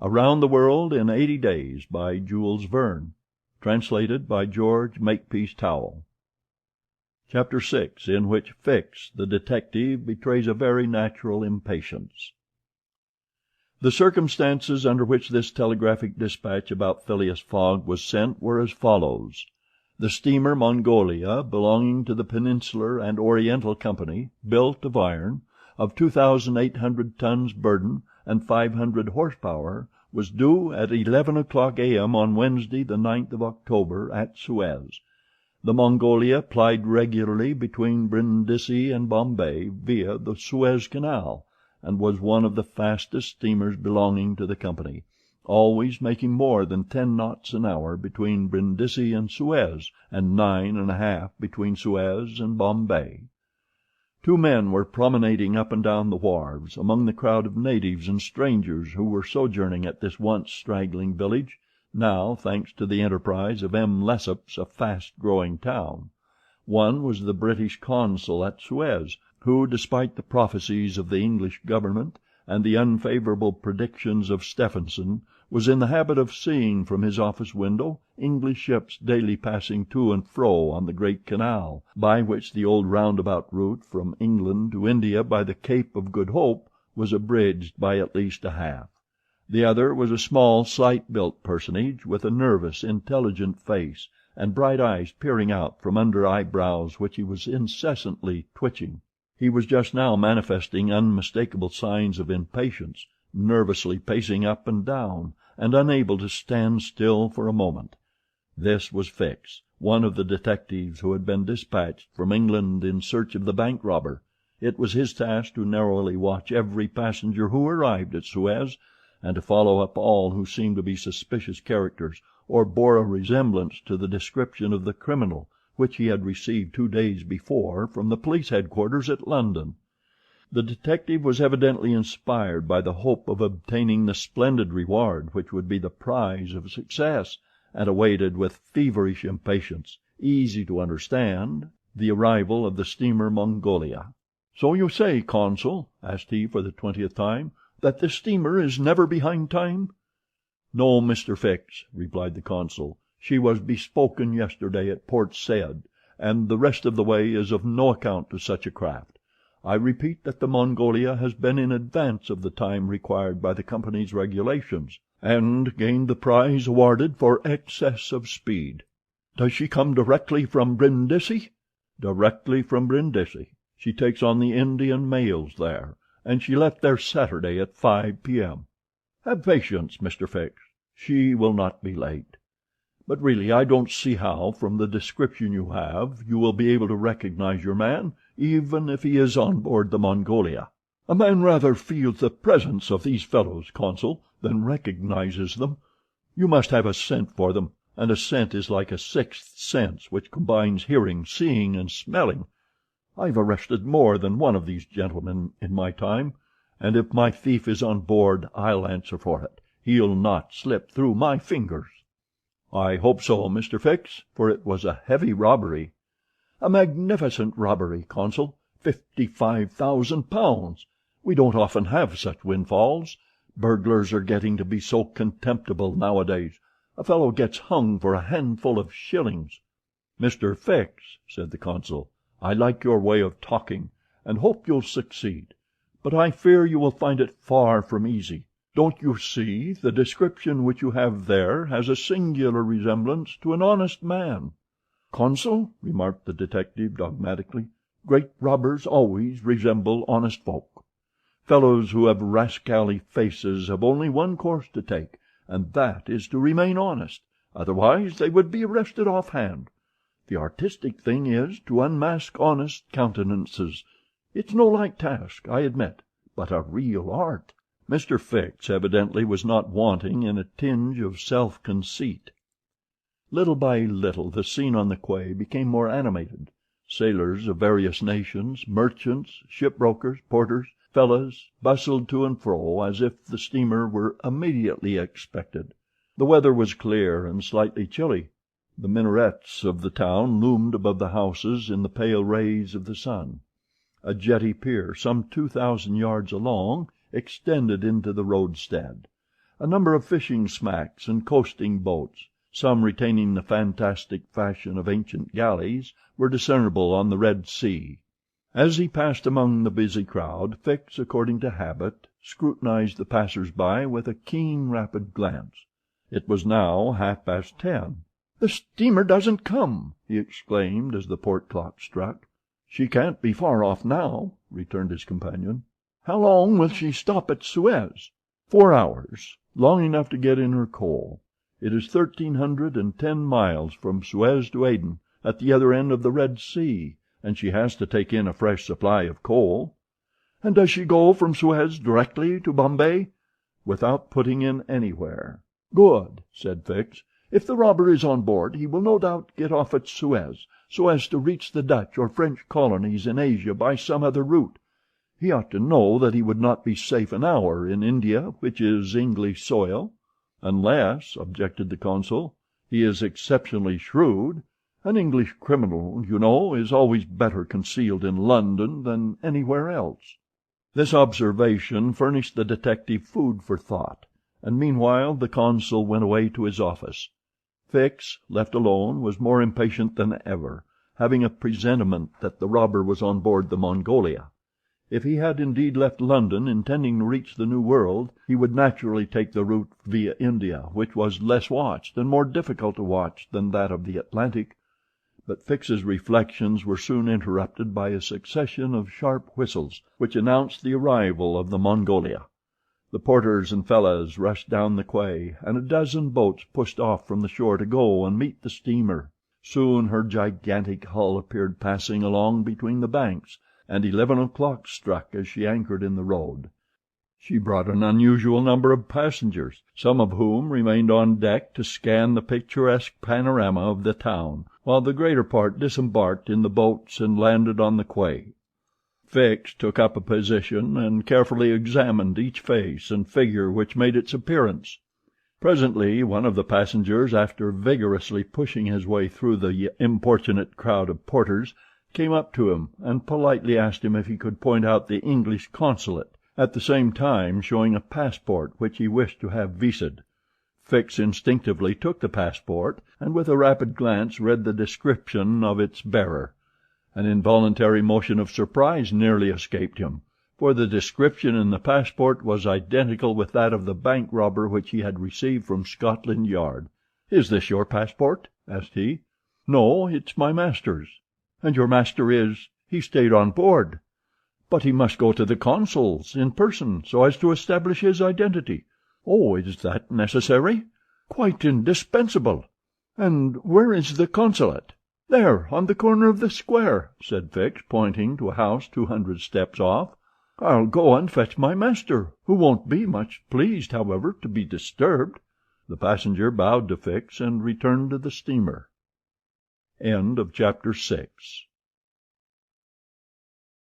Around the World in 80 Days by Jules Verne. Translated by George Makepeace Towell. Chapter 6, in which Fix, the detective, betrays a very natural impatience. The circumstances under which this telegraphic dispatch about Phileas Fogg was sent were as follows. The steamer Mongolia, belonging to the Peninsular and Oriental Company, built of iron, of 2,800 tons burden and 500 horsepower, was due at 11 o'clock a.m. on Wednesday, the 9th of October, at Suez. The Mongolia plied regularly between Brindisi and Bombay via the Suez Canal, and was one of the fastest steamers belonging to the company, always making more than 10 knots an hour between Brindisi and Suez, and 9½ between Suez and Bombay. 2 men were promenading up and down the wharves, among the crowd of natives and strangers who were sojourning at this once straggling village, now, thanks to the enterprise of M. Lesseps, a fast-growing town. One was the British consul at Suez, who, despite the prophecies of the English government and the unfavorable predictions of Stephenson, was in the habit of seeing from his office window English ships daily passing to and fro on the great canal, by which the old roundabout route from England to India by the Cape of Good Hope was abridged by at least a half. The other was a small, slight-built personage with a nervous, intelligent face, and bright eyes peering out from under eyebrows which he was incessantly twitching. He was just now manifesting unmistakable signs of impatience, nervously pacing up and down, and unable to stand still for a moment. This was Fix, one of the detectives who had been dispatched from England in search of the bank robber. It was his task to narrowly watch every passenger who arrived at Suez, and to follow up all who seemed to be suspicious characters or bore a resemblance to the description of the criminal which he had received 2 days before from the police headquarters at London. The detective was evidently inspired by the hope of obtaining the splendid reward which would be the prize of success, and awaited with feverish impatience, easy to understand, the arrival of the steamer Mongolia. "So you say, Consul," asked he for the 20th time, "that this steamer is never behind time?" "No, Mr. Fix," replied the consul. "She was bespoken yesterday at Port Said, and the rest of the way is of no account to such a craft. I repeat that the Mongolia has been in advance of the time required by the company's regulations, and gained the prize awarded for excess of speed." "Does she come directly from Brindisi?" "Directly from Brindisi. She takes on the Indian mails there, and she left there Saturday at 5 p.m. Have patience, Mr. Fix. She will not be late. But really I don't see how, from the description you have, you will be able to recognize your man, even if he is on board the Mongolia." "A man rather feels the presence of these fellows, Consul, than recognizes them. You must have a scent for them, and a scent is like a sixth sense which combines hearing, seeing, and smelling. I've arrested more than one of these gentlemen in my time, and if my thief is on board I'll answer for it. He'll not slip through my fingers." "I hope so, Mr. Fix, for it was a heavy robbery." "A magnificent robbery, Consul. £55,000. We don't often have such windfalls. Burglars are getting to be so contemptible nowadays. A fellow gets hung for a handful of shillings." "Mr. Fix," said the consul, "I like your way of talking, and hope you'll succeed, but I fear you will find it far from easy. Don't you see, the description which you have there has a singular resemblance to an honest man." "Consul," remarked the detective dogmatically, "great robbers always resemble honest folk. Fellows who have rascally faces have only one course to take, and that is to remain honest, otherwise they would be arrested offhand. The artistic thing is to unmask honest countenances. It's no light task, I admit, but a real art." Mr. Fix evidently was not wanting in a tinge of self-conceit. Little by little the scene on the quay became more animated. Sailors of various nations, merchants, shipbrokers, porters, fellahs, bustled to and fro as if the steamer were immediately expected. The weather was clear and slightly chilly. The minarets of the town loomed above the houses in the pale rays of the sun. A jetty pier, some 2,000 yards along extended into the roadstead. A number of fishing smacks and coasting boats, some retaining the fantastic fashion of ancient galleys, were discernible on the Red Sea. As he passed among the busy crowd, Fix, according to habit, scrutinized the passers-by with a keen, rapid glance. It was now 10:30. "The steamer doesn't come," he exclaimed as the port clock struck. "She can't be far off now," returned his companion. "How long will she stop at Suez?" "4 hours, long enough to get in her coal. It is 1,310 miles from Suez to Aden, at the other end of the Red Sea, and she has to take in a fresh supply of coal." "And does she go from Suez directly to Bombay?" "Without putting in anywhere." "Good," said Fix. "If the robber is on board he will no doubt get off at Suez, so as to reach the Dutch or French colonies in Asia by some other route. He ought to know that he would not be safe an hour in India, which is English soil." "Unless," objected the consul, "he is exceptionally shrewd. An English criminal, you know, is always better concealed in London than anywhere else." This observation furnished the detective food for thought, and meanwhile the consul went away to his office. Fix, left alone, was more impatient than ever, having a presentiment that the robber was on board the Mongolia. If he had indeed left London intending to reach the New World, he would naturally take the route via India, which was less watched and more difficult to watch than that of the Atlantic. But Fix's reflections were soon interrupted by a succession of sharp whistles, which announced the arrival of the Mongolia. The porters and fellahs rushed down the quay, and a dozen boats pushed off from the shore to go and meet the steamer. Soon her gigantic hull appeared passing along between the banks, and 11 o'clock struck as she anchored in the road. She brought an unusual number of passengers, some of whom remained on deck to scan the picturesque panorama of the town, while the greater part disembarked in the boats and landed on the quay. Fix took up a position and carefully examined each face and figure which made its appearance. Presently one of the passengers, after vigorously pushing his way through the importunate crowd of porters, came up to him and politely asked him if he could point out the English consulate, at the same time showing a passport which he wished to have viséd. Fix instinctively took the passport, and with a rapid glance read the description of its bearer. An involuntary motion of surprise nearly escaped him, for the description in the passport was identical with that of the bank robber which he had received from Scotland Yard. "Is this your passport?" asked he. "No, it's my master's." "And your master is—" "He stayed on board." "But he must go to the consul's in person, so as to establish his identity." "Oh, is that necessary?" "Quite indispensable." "And where is the consulate?" "There, on the corner of the square," said Fix, pointing to a house 200 steps off. "I'll go and fetch my master, who won't be much pleased, however, to be disturbed." The passenger bowed to Fix and returned to the steamer. Chapter 7